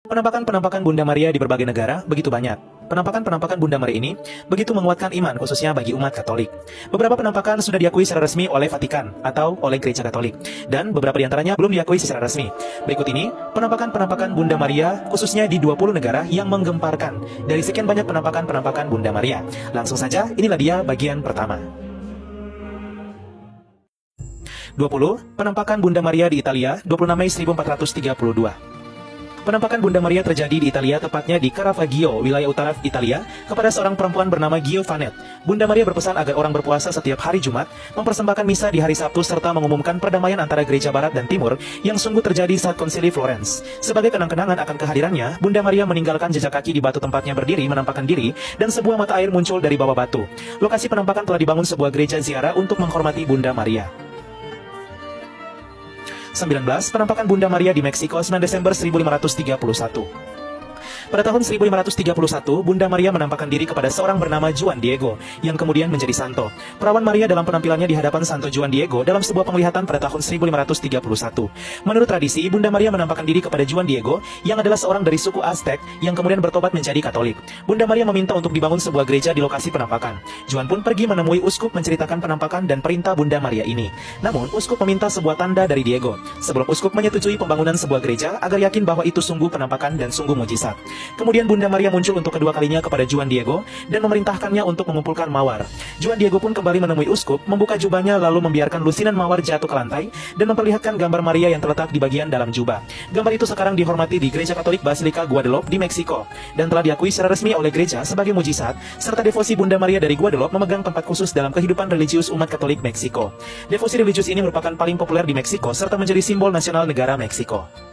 Penampakan-penampakan Bunda Maria di berbagai negara begitu banyak. Penampakan-penampakan Bunda Maria ini begitu menguatkan iman khususnya bagi umat Katolik. Beberapa penampakan sudah diakui secara resmi oleh Vatikan atau oleh Gereja Katolik, dan beberapa di antaranya belum diakui secara resmi. Berikut ini penampakan-penampakan Bunda Maria khususnya di 20 negara yang menggemparkan dari sekian banyak penampakan-penampakan Bunda Maria. Langsung saja, inilah dia bagian pertama. 20. Penampakan Bunda Maria di Italia, 26 Mei 1432. Penampakan Bunda Maria terjadi di Italia, tepatnya di Caravaggio, wilayah utara Italia, kepada seorang perempuan bernama Giovannet. Bunda Maria berpesan agar orang berpuasa setiap hari Jumat, mempersembahkan misa di hari Sabtu, serta mengumumkan perdamaian antara gereja Barat dan Timur yang sungguh terjadi saat konsili Florence. Sebagai kenang-kenangan akan kehadirannya, Bunda Maria meninggalkan jejak kaki di batu tempatnya berdiri menampakkan diri, dan sebuah mata air muncul dari bawah batu. Lokasi penampakan telah dibangun sebuah gereja ziarah untuk menghormati Bunda Maria. 19. Penampakan Bunda Maria di Meksiko, 9 Desember 1531. Pada tahun 1531, Bunda Maria menampakkan diri kepada seorang bernama Juan Diego, yang kemudian menjadi santo. Perawan Maria dalam penampilannya di hadapan Santo Juan Diego dalam sebuah penglihatan pada tahun 1531. Menurut tradisi, Bunda Maria menampakkan diri kepada Juan Diego, yang adalah seorang dari suku Aztec, yang kemudian bertobat menjadi Katolik. Bunda Maria meminta untuk dibangun sebuah gereja di lokasi penampakan. Juan pun pergi menemui uskup menceritakan penampakan dan perintah Bunda Maria ini. Namun, uskup meminta sebuah tanda dari Diego, sebelum uskup menyetujui pembangunan sebuah gereja agar yakin bahwa itu sungguh penampakan dan sungguh mujizat. Kemudian Bunda Maria muncul untuk kedua kalinya kepada Juan Diego dan memerintahkannya untuk mengumpulkan mawar. Juan Diego pun kembali menemui uskup, membuka jubahnya lalu membiarkan lusinan mawar jatuh ke lantai dan memperlihatkan gambar Maria yang terletak di bagian dalam jubah. Gambar itu sekarang dihormati di Gereja Katolik Basilika Guadalupe di Meksiko dan telah diakui secara resmi oleh gereja sebagai mujizat, serta devosi Bunda Maria dari Guadalupe memegang tempat khusus dalam kehidupan religius umat Katolik Meksiko. Devosi religius ini merupakan paling populer di Meksiko serta menjadi simbol nasional negara Meksiko.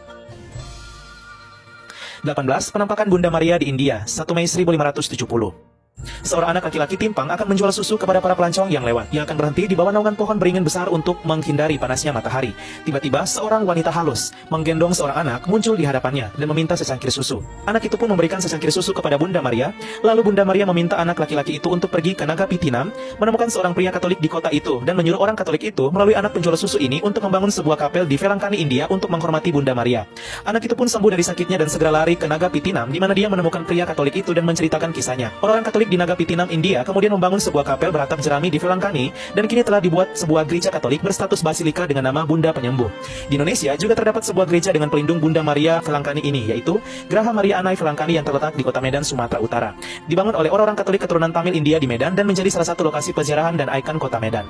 18. Penampakan Bunda Maria di India, 1 Mei 1570. Seorang anak laki-laki timpang akan menjual susu kepada para pelancong yang lewat. Ia akan berhenti di bawah naungan pohon beringin besar untuk menghindari panasnya matahari. Tiba-tiba seorang wanita halus menggendong seorang anak muncul di hadapannya dan meminta secangkir susu. Anak itu pun memberikan secangkir susu kepada Bunda Maria. Lalu Bunda Maria meminta anak laki-laki itu untuk pergi ke Nagapattinam, menemukan seorang pria Katolik di kota itu, dan menyuruh orang Katolik itu melalui anak penjual susu ini untuk membangun sebuah kapel di Velankani, India untuk menghormati Bunda Maria. Anak itu pun sembuh dari sakitnya dan segera lari ke Nagapattinam, di mana dia menemukan pria Katolik itu dan menceritakan kisahnya. Orang Katolik di Nagapattinam, India kemudian membangun sebuah kapel beratap jerami di Velankani, dan kini telah dibuat sebuah gereja Katolik berstatus basilika dengan nama Bunda Penyembuh. Di Indonesia juga terdapat sebuah gereja dengan pelindung Bunda Maria Velankani ini, yaitu Graha Maria Anai Velankani yang terletak di kota Medan, Sumatera Utara. Dibangun oleh orang-orang Katolik keturunan Tamil India di Medan dan menjadi salah satu lokasi peziarahan dan ikon kota Medan.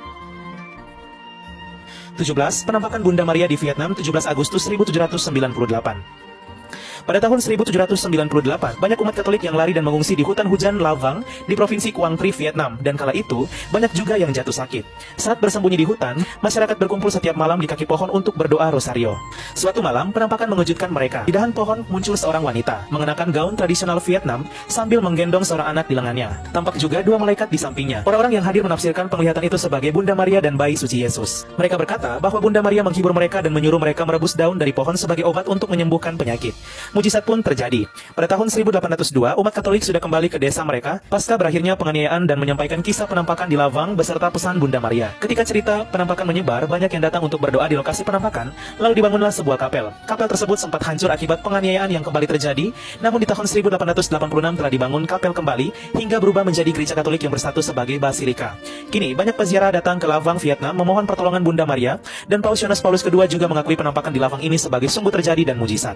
17. Penampakan Bunda Maria di Vietnam, 17 Agustus 1798. Pada tahun 1798, banyak umat Katolik yang lari dan mengungsi di hutan hujan Lavang di provinsi Quang Tri, Vietnam, dan kala itu banyak juga yang jatuh sakit. Saat bersembunyi di hutan, masyarakat berkumpul setiap malam di kaki pohon untuk berdoa rosario. Suatu malam, penampakan mengejutkan mereka. Di dahan pohon muncul seorang wanita mengenakan gaun tradisional Vietnam sambil menggendong seorang anak di lengannya. Tampak juga dua malaikat di sampingnya. Orang-orang yang hadir menafsirkan penglihatan itu sebagai Bunda Maria dan bayi suci Yesus. Mereka berkata bahwa Bunda Maria menghibur mereka dan menyuruh mereka merebus daun dari pohon sebagai obat untuk menyembuhkan penyakit. Mujizat pun terjadi. Pada tahun 1802, umat Katolik sudah kembali ke desa mereka pasca berakhirnya penganiayaan dan menyampaikan kisah penampakan di Lavang beserta pesan Bunda Maria. Ketika cerita penampakan menyebar, banyak yang datang untuk berdoa di lokasi penampakan, lalu dibangunlah sebuah kapel. Kapel tersebut sempat hancur akibat penganiayaan yang kembali terjadi, namun di tahun 1886 telah dibangun kapel kembali hingga berubah menjadi gereja Katolik yang berstatus sebagai basilika. Kini, banyak peziarah datang ke Lavang, Vietnam memohon pertolongan Bunda Maria, dan Paus Yohanes Paulus II juga mengakui penampakan di Lavang ini sebagai sungguh terjadi dan mujizat.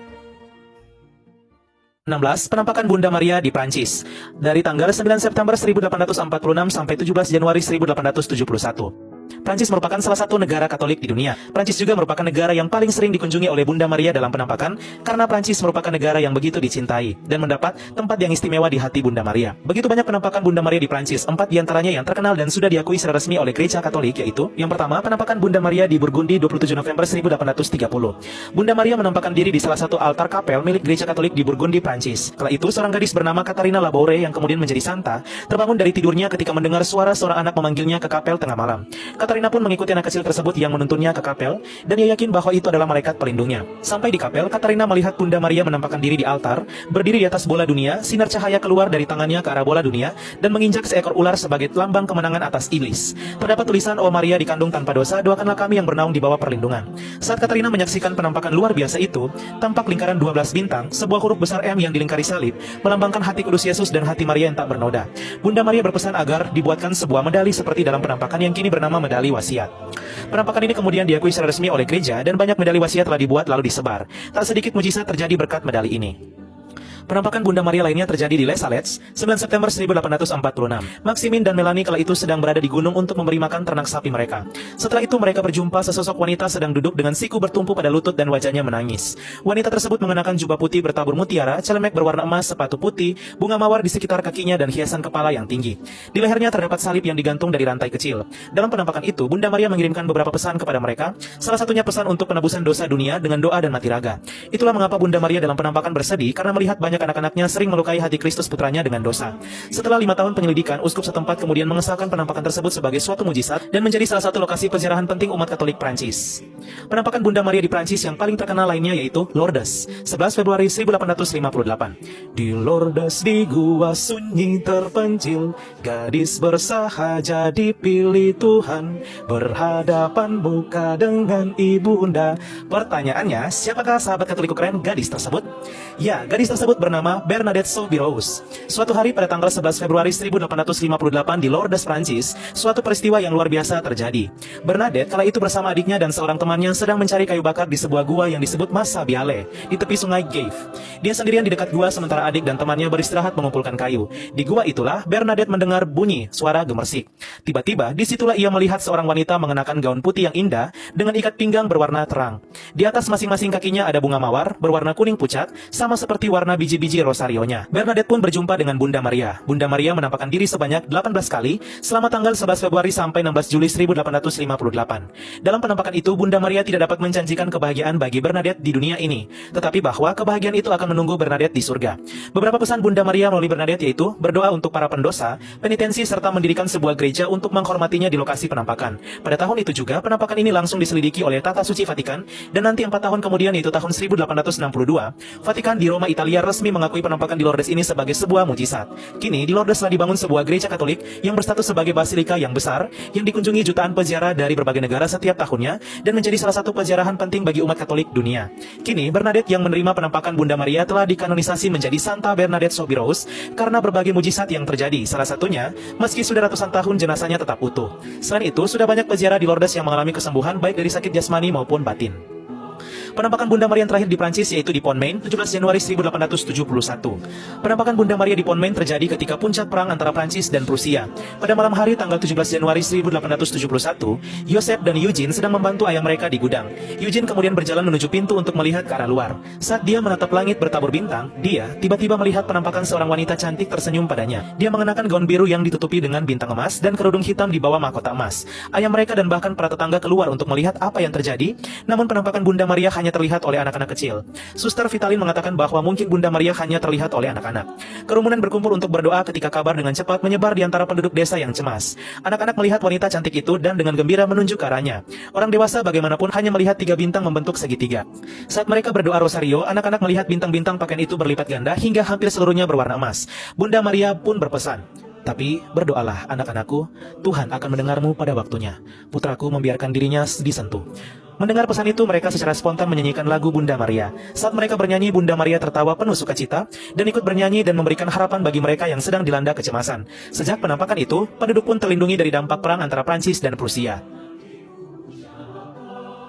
16. Penampakan Bunda Maria di Prancis, dari tanggal 9 September 1846 sampai 17 Januari 1871. Prancis merupakan salah satu negara Katolik di dunia. Prancis juga merupakan negara yang paling sering dikunjungi oleh Bunda Maria dalam penampakan, karena Prancis merupakan negara yang begitu dicintai dan mendapat tempat yang istimewa di hati Bunda Maria. Begitu banyak penampakan Bunda Maria di Prancis, 4 diantaranya yang terkenal dan sudah diakui secara resmi oleh Gereja Katolik, yaitu yang pertama, penampakan Bunda Maria di Burgundi 27 November 1830. Bunda Maria menampakkan diri di salah satu altar kapel milik Gereja Katolik di Burgundi, Prancis. Kala itu, seorang gadis bernama Katarina Laboure yang kemudian menjadi santa terbangun dari tidurnya ketika mendengar suara seorang anak memanggilnya ke kapel tengah malam. Katarina Katarina pun mengikuti anak kecil tersebut yang menuntunnya ke kapel, dan ia yakin bahwa itu adalah malaikat pelindungnya. Sampai di kapel, Katarina melihat Bunda Maria menampakkan diri di altar, berdiri di atas bola dunia, sinar cahaya keluar dari tangannya ke arah bola dunia, dan menginjak seekor ular sebagai lambang kemenangan atas iblis. Terdapat tulisan, "Oh Maria dikandung tanpa dosa, doakanlah kami yang bernaung di bawah perlindungan." Saat Katarina menyaksikan penampakan luar biasa itu, tampak lingkaran 12 bintang, sebuah huruf besar M yang dilingkari salib, melambangkan hati kudus Yesus dan hati Maria yang tak bernoda. Bunda Maria berpesan agar dibuatkan sebuah medali seperti dalam penampakan yang kini bernama medali wasiat. Penampakan ini kemudian diakui secara resmi oleh gereja dan banyak medali wasiat telah dibuat lalu disebar. Tak sedikit mujizat terjadi berkat medali ini. Penampakan Bunda Maria lainnya terjadi di Les Salets, 9 September 1846. Maximin dan Melanie kala itu sedang berada di gunung untuk memberi makan ternak sapi mereka. Setelah itu mereka berjumpa sesosok wanita sedang duduk dengan siku bertumpu pada lutut dan wajahnya menangis. Wanita tersebut mengenakan jubah putih bertabur mutiara, celemek berwarna emas, sepatu putih, bunga mawar di sekitar kakinya dan hiasan kepala yang tinggi. Di lehernya terdapat salib yang digantung dari rantai kecil. Dalam penampakan itu, Bunda Maria mengirimkan beberapa pesan kepada mereka, salah satunya pesan untuk penebusan dosa dunia dengan doa dan mati raga. Itulah mengapa Bunda Maria dalam penampakan bersedih karena melihat banyak anak-anaknya sering melukai hati Kristus putranya dengan dosa. Setelah 5 tahun penyelidikan, uskup setempat kemudian mengesahkan penampakan tersebut sebagai suatu mujizat dan menjadi salah satu lokasi peziarahan penting umat Katolik Prancis. Penampakan Bunda Maria di Prancis yang paling terkenal lainnya yaitu Lourdes, 11 Februari 1858. Di Lourdes di gua sunyi terpencil, gadis bersahaja dipilih Tuhan, berhadapan muka dengan ibunda. Pertanyaannya, siapakah sahabat Katolikku keren gadis tersebut? Ya, gadis tersebut bernama Bernadette Soubirous. Suatu hari pada tanggal 11 Februari 1858 di Lourdes, Prancis, suatu peristiwa yang luar biasa terjadi. Bernadette kala itu bersama adiknya dan seorang temannya sedang mencari kayu bakar di sebuah gua yang disebut Massa Biale, di tepi sungai Gave. Dia sendirian di dekat gua sementara adik dan temannya beristirahat mengumpulkan kayu. Di gua itulah Bernadette mendengar bunyi suara gemersik. Tiba-tiba disitulah ia melihat seorang wanita mengenakan gaun putih yang indah dengan ikat pinggang berwarna terang. Di atas masing-masing kakinya ada bunga mawar berwarna kuning pucat, sama seperti warna biji-biji rosarionya. Bernadette pun berjumpa dengan Bunda Maria. Bunda Maria menampakkan diri sebanyak 18 kali selama tanggal 11 Februari sampai 16 Juli 1858. Dalam penampakan itu, Bunda Maria tidak dapat menjanjikan kebahagiaan bagi Bernadette di dunia ini, tetapi bahwa kebahagiaan itu akan menunggu Bernadette di surga. Beberapa pesan Bunda Maria melalui Bernadette yaitu berdoa untuk para pendosa, penitensi serta mendirikan sebuah gereja untuk menghormatinya di lokasi penampakan. Pada tahun itu juga, penampakan ini langsung diselidiki oleh Tata Suci Vatikan, dan nanti 4 tahun kemudian yaitu tahun 1862, Vatikan di Roma, Italia resmi mengakui penampakan di Lourdes ini sebagai sebuah mujizat. Kini di Lourdes telah dibangun sebuah gereja Katolik yang berstatus sebagai basilika yang besar yang dikunjungi jutaan peziarah dari berbagai negara setiap tahunnya dan menjadi salah satu peziarahan penting bagi umat Katolik dunia. Kini Bernadette yang menerima penampakan Bunda Maria telah dikanonisasi menjadi Santa Bernadette Soubirous karena berbagai mujizat yang terjadi. Salah satunya, meski sudah ratusan tahun jenazahnya tetap utuh. Selain itu, sudah banyak peziarah di Lourdes yang mengalami kesembuhan baik dari sakit jasmani maupun batin. Penampakan Bunda Maria yang terakhir di Prancis yaitu di Pontmain, 17 Januari 1871. Penampakan Bunda Maria di Pontmain terjadi ketika puncak perang antara Prancis dan Prusia. Pada malam hari tanggal 17 Januari 1871, Joseph dan Eugene sedang membantu ayah mereka di gudang. Eugene kemudian berjalan menuju pintu untuk melihat ke arah luar. Saat dia menatap langit bertabur bintang, dia tiba-tiba melihat penampakan seorang wanita cantik tersenyum padanya. Dia mengenakan gaun biru yang ditutupi dengan bintang emas dan kerudung hitam di bawah mahkota emas. Ayah mereka dan bahkan para tetangga keluar untuk melihat apa yang terjadi, namun penampakan Bunda Maria hanya terlihat oleh anak-anak kecil. Suster Vitalin mengatakan bahwa mungkin Bunda Maria hanya terlihat oleh anak-anak. Kerumunan berkumpul untuk berdoa ketika kabar dengan cepat menyebar di antara penduduk desa yang cemas. Anak-anak melihat wanita cantik itu dan dengan gembira menunjuk ke arahnya. Orang dewasa bagaimanapun hanya melihat 3 bintang membentuk segitiga. Saat mereka berdoa rosario, anak-anak melihat bintang-bintang pakaian itu berlipat ganda hingga hampir seluruhnya berwarna emas. Bunda Maria pun berpesan, "Tapi berdoalah anak-anakku, Tuhan akan mendengarmu pada waktunya. Putraku membiarkan dirinya disentuh." Mendengar pesan itu, mereka secara spontan menyanyikan lagu Bunda Maria. Saat mereka bernyanyi, Bunda Maria tertawa penuh sukacita dan ikut bernyanyi dan memberikan harapan bagi mereka yang sedang dilanda kecemasan. Sejak penampakan itu, penduduk pun terlindungi dari dampak perang antara Prancis dan Prusia.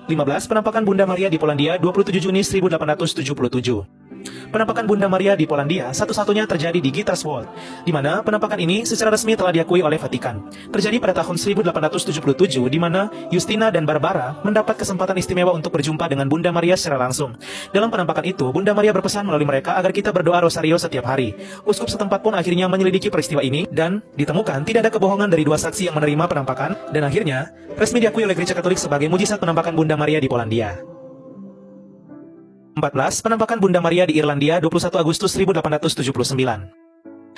15. Penampakan Bunda Maria di Polandia, 27 Juni 1877. Penampakan Bunda Maria di Polandia satu-satunya terjadi di Gitterswold, di mana penampakan ini secara resmi telah diakui oleh Vatikan. Terjadi pada tahun 1877, di mana Justina dan Barbara mendapat kesempatan istimewa untuk berjumpa dengan Bunda Maria secara langsung. Dalam penampakan itu, Bunda Maria berpesan melalui mereka agar kita berdoa rosario setiap hari. Uskup setempat pun akhirnya menyelidiki peristiwa ini dan ditemukan tidak ada kebohongan dari 2 saksi yang menerima penampakan, dan akhirnya resmi diakui oleh Gereja Katolik sebagai mujizat penampakan Bunda Maria di Polandia. 14. Penampakan Bunda Maria di Irlandia, 21 Agustus 1879.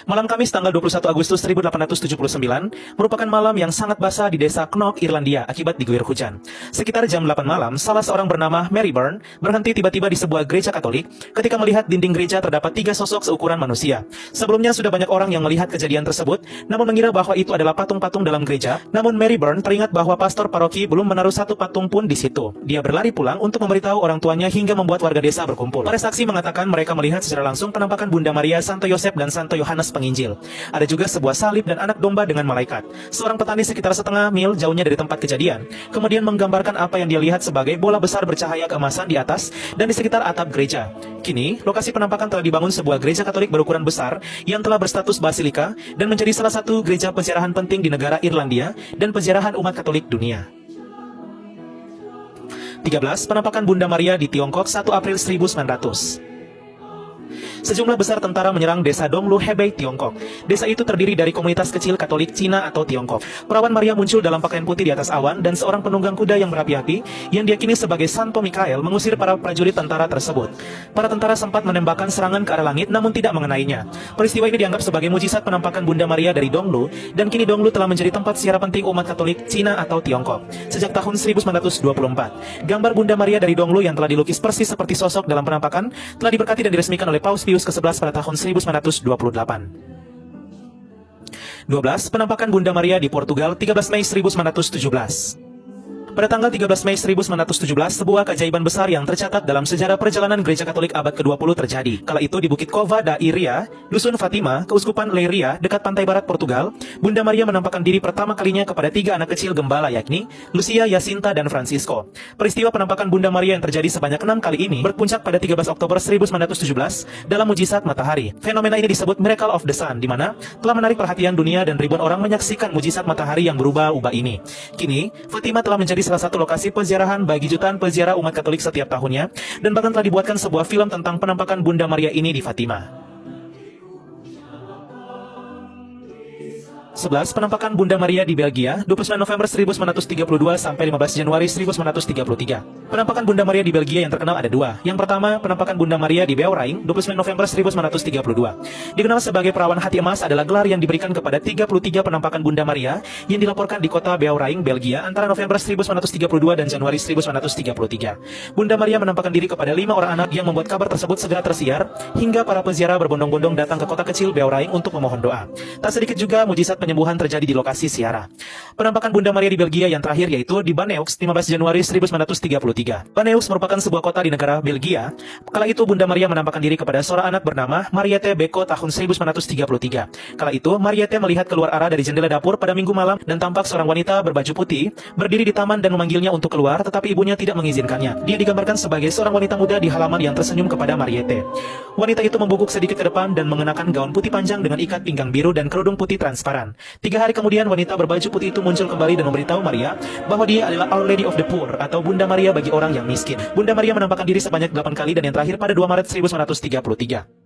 Malam Kamis tanggal 21 Agustus 1879 merupakan malam yang sangat basah di desa Knock, Irlandia akibat diguyur hujan. Sekitar jam 8 malam, salah seorang bernama Mary Byrne berhenti tiba-tiba di sebuah gereja Katolik ketika melihat dinding gereja terdapat 3 sosok seukuran manusia. Sebelumnya sudah banyak orang yang melihat kejadian tersebut, namun mengira bahwa itu adalah patung-patung dalam gereja. Namun Mary Byrne teringat bahwa pastor paroki belum menaruh satu patung pun di situ. Dia berlari pulang untuk memberitahu orang tuanya hingga membuat warga desa berkumpul. Para saksi mengatakan mereka melihat secara langsung penampakan Bunda Maria, Santo Yosef, dan Santo Yohanes Penginjil. Ada juga sebuah salib dan anak domba dengan malaikat. Seorang petani sekitar setengah mil jauhnya dari tempat kejadian kemudian menggambarkan apa yang dia lihat sebagai bola besar bercahaya keemasan di atas dan di sekitar atap gereja. Kini, lokasi penampakan telah dibangun sebuah gereja Katolik berukuran besar yang telah berstatus basilika dan menjadi salah satu gereja penziarahan penting di negara Irlandia dan penziarahan umat Katolik dunia. 13. Penampakan Bunda Maria di Tiongkok 1 April 1900. Sejumlah besar tentara menyerang desa Donglu, Hebei, Tiongkok. Desa itu terdiri dari komunitas kecil Katolik Cina atau Tiongkok. Perawan Maria muncul dalam pakaian putih di atas awan dan seorang penunggang kuda yang berapi-api yang diyakini sebagai Santo Mikael mengusir para prajurit tentara tersebut. Para tentara sempat menembakkan serangan ke arah langit namun tidak mengenainya. Peristiwa ini dianggap sebagai mujizat penampakan Bunda Maria dari Donglu dan kini Donglu telah menjadi tempat ziarah penting umat Katolik Cina atau Tiongkok. Sejak tahun 1924, gambar Bunda Maria dari Donglu yang telah dilukis persis seperti sosok dalam penampakan telah diberkati dan diresmikan oleh Paus Pius ke-11 pada tahun 1928. 12. Penampakan Bunda Maria di Portugal 13 Mei 1917. Pada tanggal 13 Mei 1917, sebuah keajaiban besar yang tercatat dalam sejarah perjalanan gereja Katolik abad ke-20 terjadi. Kala itu di Bukit Cova da Iria, Dusun Fatima, Keuskupan Leiria, dekat pantai barat Portugal, Bunda Maria menampakkan diri pertama kalinya kepada 3 anak kecil gembala yakni Lucia, Jacinta, dan Francisco. Peristiwa penampakan Bunda Maria yang terjadi sebanyak 6 kali ini berpuncak pada 13 Oktober 1917 dalam mujizat matahari. Fenomena ini disebut Miracle of the Sun, di mana telah menarik perhatian dunia dan ribuan orang menyaksikan mujizat matahari yang berubah-ubah ini. Kini, Fatima telah menjadi salah satu lokasi peziarahan bagi jutaan peziarah umat Katolik setiap tahunnya dan bahkan telah dibuatkan sebuah film tentang penampakan Bunda Maria ini di Fatima. 11. Penampakan Bunda Maria di Belgia 29 November 1932 sampai 15 Januari 1933. Penampakan Bunda Maria di Belgia yang terkenal ada 2. Yang pertama, penampakan Bunda Maria di Beauraing 29 November 1932. Dikenal sebagai perawan hati emas adalah gelar yang diberikan kepada 33 penampakan Bunda Maria yang dilaporkan di kota Beauraing, Belgia antara November 1932 dan Januari 1933. Bunda Maria menampakkan diri kepada 5 orang anak yang membuat kabar tersebut segera tersiar hingga para peziarah berbondong-bondong datang ke kota kecil Beauraing untuk memohon doa. Tak sedikit juga mujizat penyembuhan terjadi di lokasi ziarah. Penampakan Bunda Maria di Belgia yang terakhir yaitu di Banneux 15 Januari 1933. Banneux merupakan sebuah kota di negara Belgia. Kala itu Bunda Maria menampakkan diri kepada seorang anak bernama Mariette Beko tahun 1933. Kala itu Mariette melihat keluar arah dari jendela dapur pada Minggu malam dan tampak seorang wanita berbaju putih berdiri di taman dan memanggilnya untuk keluar, tetapi ibunya tidak mengizinkannya. Dia digambarkan sebagai seorang wanita muda di halaman yang tersenyum kepada Mariette. Wanita itu membungkuk sedikit ke depan dan mengenakan gaun putih panjang dengan ikat pinggang biru dan kerudung putih transparan. 3 hari kemudian wanita berbaju putih itu muncul kembali dan memberitahu Maria bahwa dia adalah Our Lady of the Poor atau Bunda Maria bagi orang yang miskin. Bunda Maria menampakkan diri sebanyak 8 kali dan yang terakhir pada 2 Maret 1933.